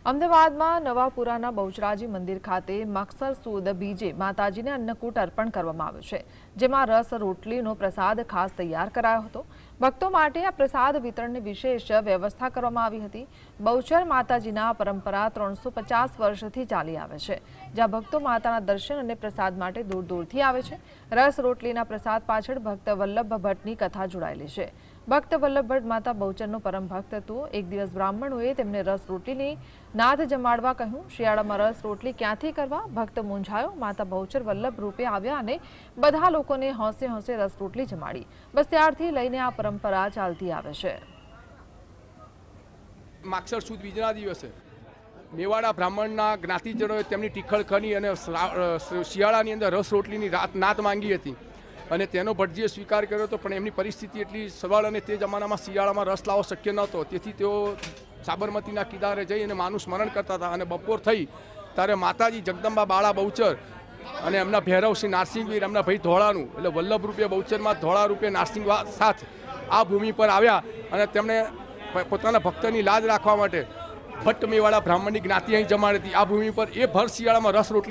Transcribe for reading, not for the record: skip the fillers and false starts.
અમદાવાદમાં નવાપુરાના બહુચરાજી મંદિર ખાતે મકસર સુદ બીજે માતાજીને અન્નકૂટ અર્પણ કરવામાં આવ્યું છે, જેમાં રસ રોટલીનો પ્રસાદ ખાસ તૈયાર કરાયો હતો। ભક્તો માટે આ પ્રસાદ વિતરણની વિશેષ વ્યવસ્થા કરવામાં આવી હતી। બહુચર માતાજીના પરંપરા 350 વર્ષથી ચાલી આવે છે, જ્યાં ભક્તો માતાના દર્શન અને પ્રસાદ માટે દૂર દૂરથી આવે છે। રસ રોટલીના પ્રસાદ પાછળ ભક્ત વલ્લભ ભટ્ટની કથા જોડાયેલી છે। ભક્ત વલ્લભ ભટ્ટ માતા બહુચરનો પરમ ભક્ત હતો। એક દિવસ બ્રાહ્મણોએ તેમને રસ રોટલીની નાદ જમાડવા કહ્યું। શિયાળામાં રસ રોટલી ક્યાંથી કરવા? ભક્ત મૂંઝાયો। માતા બહુચર વલ્લભ રૂપે આવ્યા અને બધા લોકોને હોંશે હોંશે રસ રોટલી જમાડી। બસ ત્યારથી લઈને આ પરંપરા ચાલતી આવે છે। માગસર સુદ બીજના દિવસે મેવાડા બ્રાહ્મણના જ્ઞાતિજનોએ તેમની ટીખળ ખની અને શિયાળાની અંદર રસ રોટલીની નાત માંગી હતી અને તેનો ભટજીએ સ્વીકાર કર્યો હતો, પણ એમની પરિસ્થિતિ એટલી સવાલ અને તે જમાનામાં શિયાળામાં રસ લાવવો શક્ય નહોતો। તેથી તેઓ સાબરમતીના કિનારે જઈ અને માનું સ્મરણ કરતા હતા અને બપોર થઈ ત્યારે માતાજી જગદંબા બાળા બહુચર અને એમના ભૈરવ શ્રી નારસિંહવીર એમના ભાઈ ધોળાનું એટલે વલ્લભ રૂપે બહુચરમાં ધોળા રૂપે નારસિંહ સાથ આ ભૂમિ પર આવ્યા અને તેમણે પોતાના ભક્તની લાજ રાખવા માટે ભટ્ટ મેવાડા બ્રાહ્મણની જ્ઞાતિ અહીં જમાડી હતી। આ ભૂમિ પર એ ભર શિયાળામાં રસ રોટલી